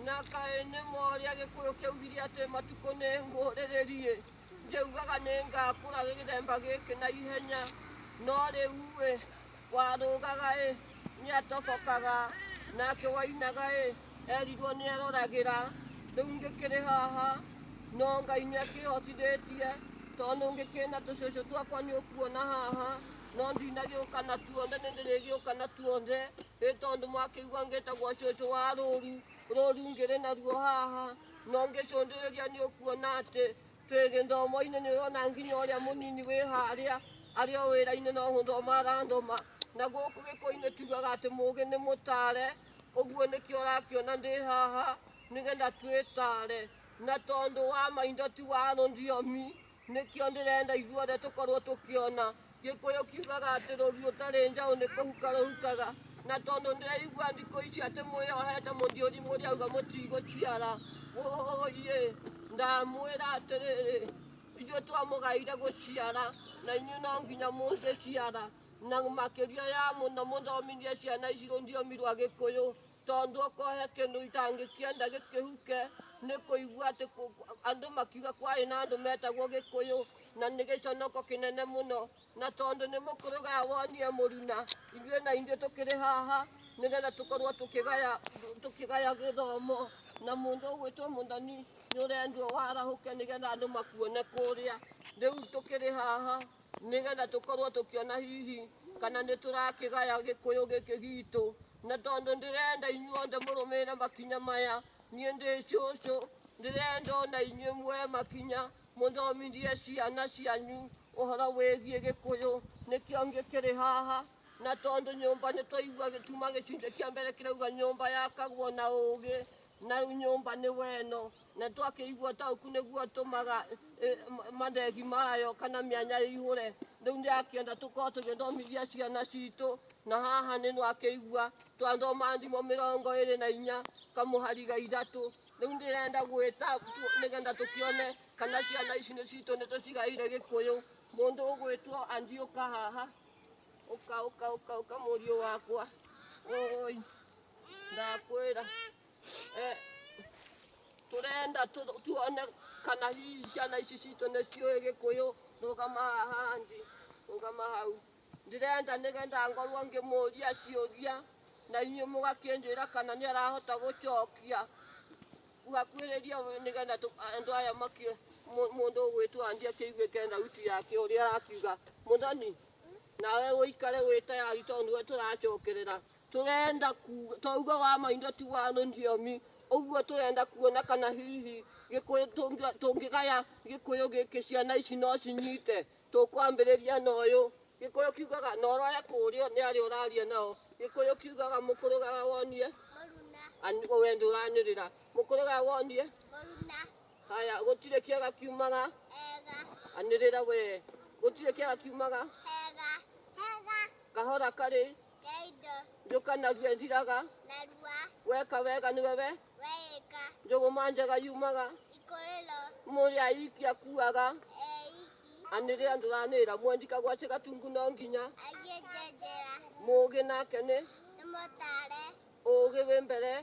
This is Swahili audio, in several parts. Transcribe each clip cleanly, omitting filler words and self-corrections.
na kae nĩ moria gĩkũyũ kĩaugire atĩ matukũ nĩ ngũrĩrĩrie njaugaga nĩ ngakũra gĩthemba gĩkĩ na ihenya no rĩu warũgaga nĩ atobokaga nake wainaga erirwo nĩ eroragĩra rĩu ngĩkĩrĩ haha no Ngai nĩ akĩhotithĩtie tondũ ngĩkĩna tũcũcũ twakwa nĩ ũkuona haha no ndinagĩũka na tuothe nĩ ndĩrĩgĩũka na tuothe tondũ mwakĩigua ngĩtagwo Cucu Waruru rũru ngĩrĩ naruo haha no ngĩcũndĩrĩria nĩ ũkuona atĩ twĩ gĩthomo-inĩ nĩ ũrona nginya ũrĩa mũnini wĩ harĩa arĩ o wĩra-inĩ no gũthoma arathoma na gũkũ gĩkũyũ-inĩ tugaga atĩ mũgĩ nĩ mũtare ũguo nĩkĩo ũrakĩona ndĩ haha nĩgetha twĩtare na tondũ wa maindo ti wa rũthiomi nĩkĩo ndĩrenda ithuothe tũkorwo tũkĩona gĩkũyũ kiugaga atĩ rũru rũtarĩ njau nĩ kũhuka rũhukaga na tondũ ndĩraigua thikũ ici atĩ mwĩyohete mũthiũri mũrĩauga mũtigũciara ndamwĩra atĩrĩrĩ ithuĩ twamũgaire gũciara na inyuĩ no nginya mũngĩciara na makĩria ya mũno mũthomithie ciana ici rũthiomi rwa gĩkũyũ tondũ okorwo kĩndũ itangĩkĩenda gĩkĩhuke nĩ kũigua atĩ andũ makiuga kwarĩ na andũ metagwo gĩkũyũ na nĩ gĩconoko kĩnene mũno na tondũ nĩ mũkũrũgaya wonie mũruna ithuĩ na ithuĩ tũkĩrĩ haha nĩgetha tũkorwo tũkĩgaya gĩthomo na mũndũ ũgwĩtwo mũthoni nĩ ũrendwo warahũke nĩgetha andũ makuone kũrĩa rĩu tũkĩrĩ haha nĩgetha tũkorwo tũkĩona hihi kana nĩ tũrakĩgaya gĩkũyũ gĩkĩ gitũ na tondũ ndĩrenda inyuothe mũrũmĩrĩre makinya maya niĩ ndĩ cũcũ ndĩrenda ona inyuĩ muoye makinya mũthomithie ciana cianyu ũhoro wĩgiĩ gĩkũyũ nĩkĩo ngĩkĩrĩ haha na tondũ nyũmba nĩ twaigua gĩtuma gĩcunjĩ kĩa mbere kĩrauga nyũmba yakagwo na ũgĩ na nyũmba nĩ weno na twakĩigua taũku nĩguo tũmaga mathegi mayo kana mĩanya ĩihũre rĩu ndĩrakĩenda tũkorwo tũgĩthomithia ciana ciitũ na haha nĩ wakĩigua twathoma thimo 24 kamũhari ga 3 rĩu ndĩrenda gwĩta nĩgetha tũkĩone kana ciana ici nĩ ciitũ nĩ tũcigaire gĩkũyũ mũndũ ũgwĩtwo Anjiũka haha ũka mũriũ wakwa ndakwĩra tũrenda tuone kana hihi ciana ici ciitũ nĩ ciũĩ gĩkũyũ rũgama haha ndĩ rũgama hau ndĩrenda nĩgetha ngorwo ngĩmũria ciũria na inyuĩ mũgakĩnjĩra kana nĩ arahota gũcokia gakuhĩrĩria nĩgetha andũ aya mũndũ ũgwĩtwo Anji akĩiguĩke thauti yake ũrĩa arakiuga mũthoni nawe ũikare wĩ tayari tondũ we tũracokerera tũrenda twauga wa maindo ti wa rũthiomi ũguo tũrenda kuona kana hihi gĩkũyũ tũngĩgaya gĩkũyũ gĩkĩ ciana ici no cinyite tũkwambĩrĩria na ũyũ gĩkũyũ kiugaga na ũrore kũrĩa nĩ arĩa ũraria nao gĩkũyũ kiugaga mũkũrũgaya wonie we ndũranĩrĩra mũkũrũgaya wonie haya gũtirĩ kĩega kiumaga anĩrĩra we gũtirĩ kĩega kiumaga kahora karĩ njoka narua ĩthiraga weka wega nĩ wewe njũgũma njega yumaga mũrĩa iki akuaga anĩrĩra ndũranĩrĩra mwendika gwace gatungu no nginya mũgĩ nake nĩ ũgĩ wĩ mbere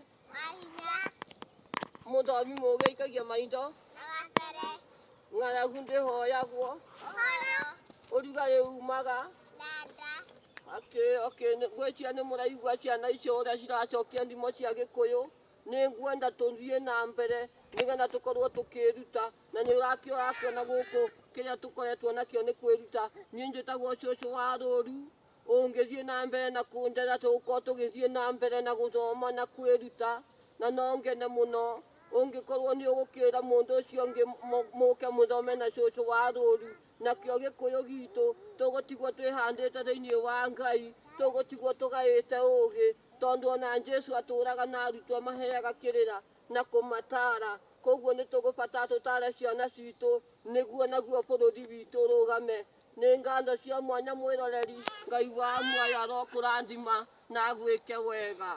mũthomi mũgĩ aikagia maindo ng'aragu ndĩhoyagwo ũrugarĩ umaga gwĩcia nĩ mũraigua ciana icio ũrĩa ciracokia thimo cia gĩkũyũ nĩ ngwenda tũthiĩ na mbere nĩgetha tũkorwo tũkĩruta na nĩ ũrakĩona gũkũ kĩrĩa tũkoretwo nakĩo nĩ kwĩruta niĩ njĩtagwo Cucu Waruru ũngĩthiĩ na mbere na kũndera tũgũkorwo tũgĩthiĩ na mbere na gũthoma na kwĩruta na no ngene mũno ũngĩkorwo nĩ ũgũkĩra mũndũ ũcio ũngĩ mũke mũthome na Cucu Waruru nakĩo gĩkũyũ gitũ tũgũtigwo twĩhandĩte thĩinĩ wa Ngai tũgũtigwo tũgaĩte ũgĩ tondũ ona Jesũ atũraga na arutwo maheaga kĩrĩra na kũmatara koguo nĩ tũgũbatara tũtare ciana ciitũ nĩguo naguo bũrũri witũ ũrũgame nĩ ngatho cia mwanya mwĩroreri Ngai wa muoyo arokũrathima na agwĩke wega.